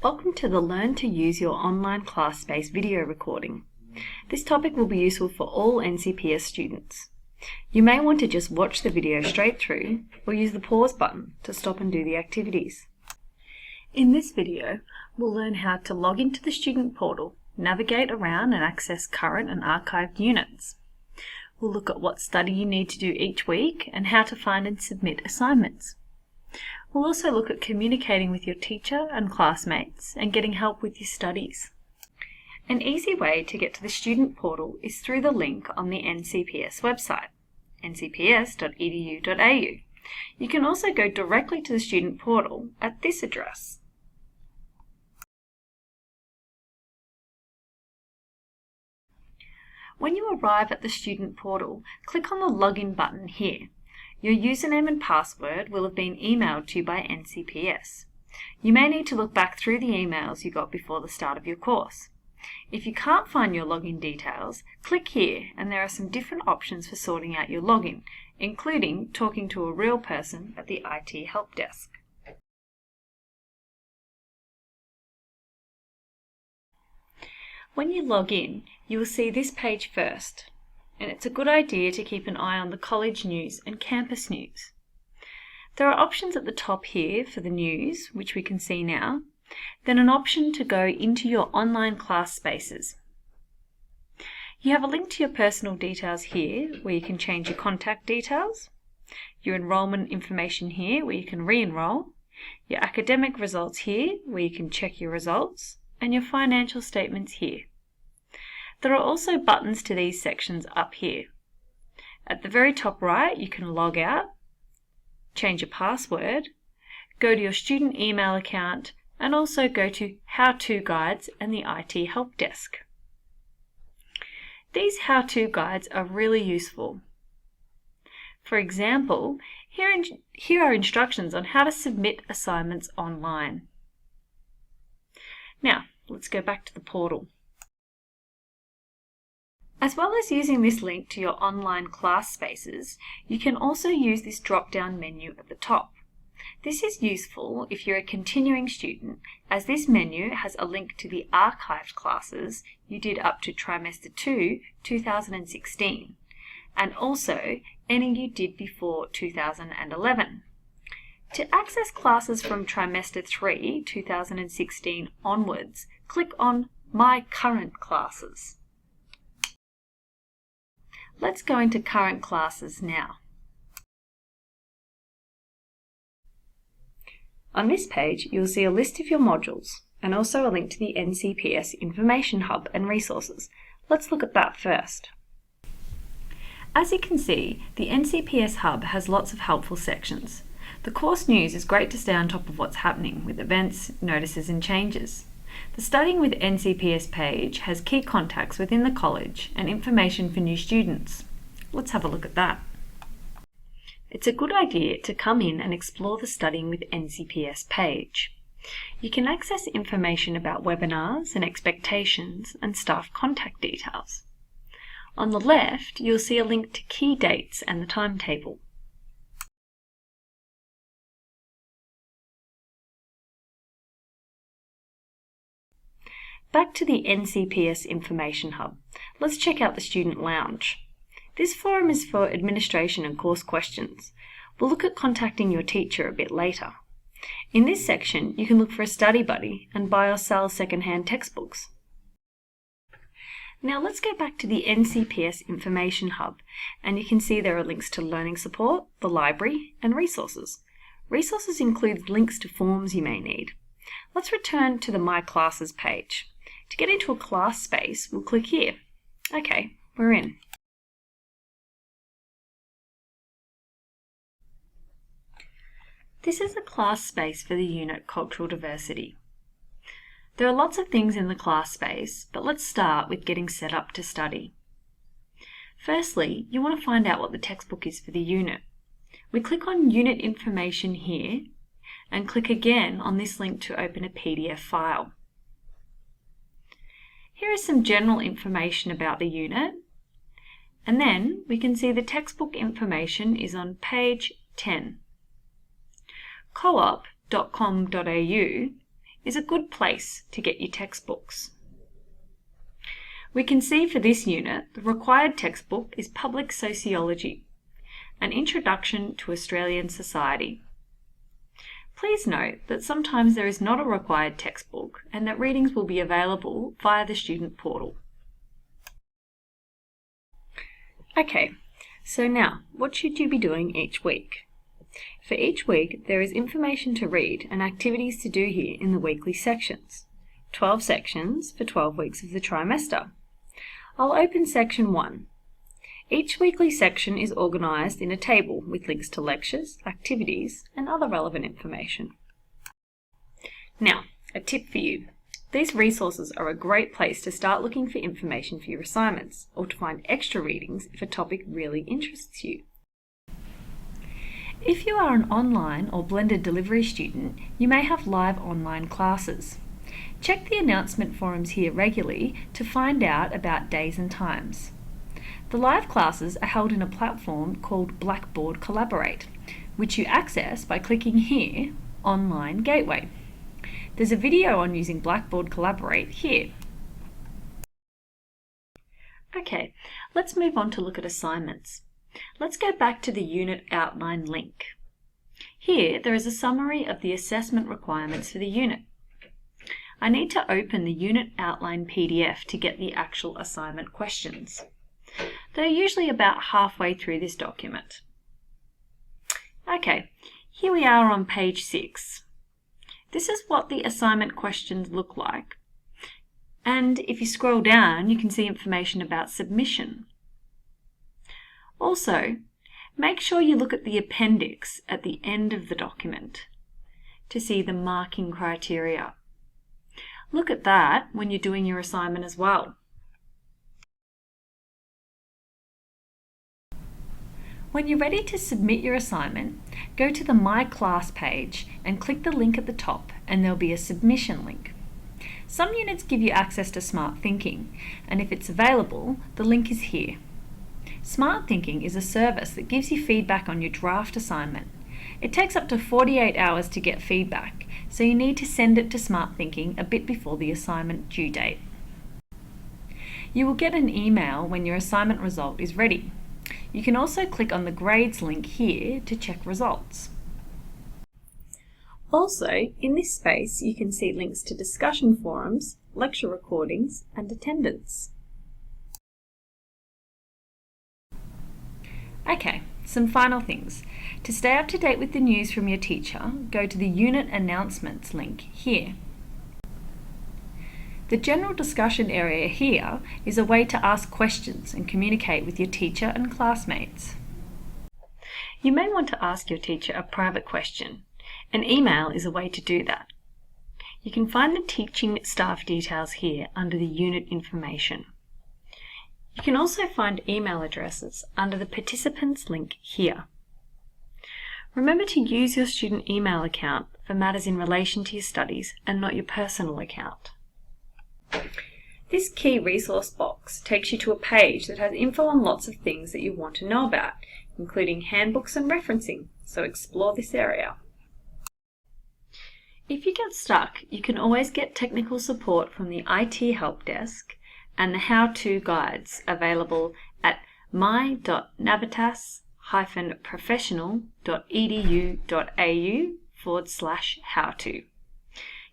Welcome to the Learn to Use Your Online Class-Based video recording. This topic will be useful for all NCPS students. You may want to just watch the video straight through or use the pause button to stop and do the activities. In this video, we'll learn how to log into the student portal, navigate around and access current and archived units. We'll look at what study you need to do each week and how to find and submit assignments. We'll also look at communicating with your teacher and classmates and getting help with your studies. An easy way to get to the student portal is through the link on the NCPS website, ncps.edu.au. You can also go directly to the student portal at this address. When you arrive at the student portal, click on the Login button here. Your username and password will have been emailed to you by NCPS. You may need to look back through the emails you got before the start of your course. If you can't find your login details, click here and there are some different options for sorting out your login, including talking to a real person at the IT help desk. When you log in, you will see this page first, and it's a good idea to keep an eye on the college news and campus news. There are options at the top here for the news, which we can see now, then an option to go into your online class spaces. You have a link to your personal details here, where you can change your contact details, your enrolment information here, where you can re-enroll, your academic results here, where you can check your results, and your financial statements here. There are also buttons to these sections up here. At the very top right, you can log out, change your password, go to your student email account, and also go to how-to guides and the IT help desk. These how-to guides are really useful. For example, here are instructions on how to submit assignments online. Now, let's go back to the portal. As well as using this link to your online class spaces, you can also use this drop-down menu at the top. This is useful if you're a continuing student, as this menu has a link to the archived classes you did up to trimester 2, 2016, and also any you did before 2011. To access classes from trimester 3, 2016 onwards, click on My Current Classes. Let's go into current classes now. On this page, you'll see a list of your modules and also a link to the NCPS Information Hub and resources. Let's look at that first. As you can see, the NCPS Hub has lots of helpful sections. The course news is great to stay on top of what's happening with events, notices and changes. The Studying with NCPS page has key contacts within the college and information for new students. Let's have a look at that. It's a good idea to come in and explore the Studying with NCPS page. You can access information about webinars and expectations and staff contact details. On the left, you'll see a link to key dates and the timetable. Back to the NCPS Information Hub. Let's check out the Student Lounge. This forum is for administration and course questions. We'll look at contacting your teacher a bit later. In this section, you can look for a study buddy and buy or sell second-hand textbooks. Now let's go back to the NCPS Information Hub, and you can see there are links to learning support, the library, and resources. Resources include links to forms you may need. Let's return to the My Classes page. To get into a class space, we'll click here. Okay, we're in. This is a class space for the unit Cultural Diversity. There are lots of things in the class space, but let's start with getting set up to study. Firstly, you want to find out what the textbook is for the unit. We click on Unit Information here and click again on this link to open a PDF file. Here is some general information about the unit, and then we can see the textbook information is on page 10. Co-op.com.au is a good place to get your textbooks. We can see for this unit, the required textbook is Public Sociology, An Introduction to Australian Society. Please note that sometimes there is not a required textbook and that readings will be available via the student portal. Okay, so now, what should you be doing each week? For each week, there is information to read and activities to do here in the weekly sections. 12 sections for 12 weeks of the trimester. I'll open section 1. Each weekly section is organised in a table with links to lectures, activities, and other relevant information. Now, a tip for you. These resources are a great place to start looking for information for your assignments, or to find extra readings if a topic really interests you. If you are an online or blended delivery student, you may have live online classes. Check the announcement forums here regularly to find out about days and times. The live classes are held in a platform called Blackboard Collaborate, which you access by clicking here, Online Gateway. There's a video on using Blackboard Collaborate here. Okay, let's move on to look at assignments. Let's go back to the unit outline link. Here, there is a summary of the assessment requirements for the unit. I need to open the unit outline PDF to get the actual assignment questions. They're usually about halfway through this document. Okay, here we are on page 6. This is what the assignment questions look like. And if you scroll down, you can see information about submission. Also, make sure you look at the appendix at the end of the document to see the marking criteria. Look at that when you're doing your assignment as well. When you're ready to submit your assignment, go to the My Class page and click the link at the top, and there'll be a submission link. Some units give you access to Smart Thinking, and if it's available, the link is here. Smart Thinking is a service that gives you feedback on your draft assignment. It takes up to 48 hours to get feedback, so you need to send it to Smart Thinking a bit before the assignment due date. You will get an email when your assignment result is ready. You can also click on the grades link here to check results. Also, in this space you can see links to discussion forums, lecture recordings, and attendance. Okay, some final things. To stay up to date with the news from your teacher, go to the Unit Announcements link here. The general discussion area here is a way to ask questions and communicate with your teacher and classmates. You may want to ask your teacher a private question. An email is a way to do that. You can find the teaching staff details here under the unit information. You can also find email addresses under the Participants link here. Remember to use your student email account for matters in relation to your studies and not your personal account. This key resource box takes you to a page that has info on lots of things that you want to know about, including handbooks and referencing, so explore this area. If you get stuck, you can always get technical support from the IT help desk and the how-to guides available at my.navitas-professional.edu.au/how-to.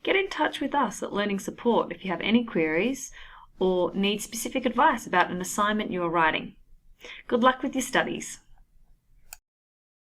Get in touch with us at Learning Support if you have any queries or need specific advice about an assignment you are writing. Good luck with your studies.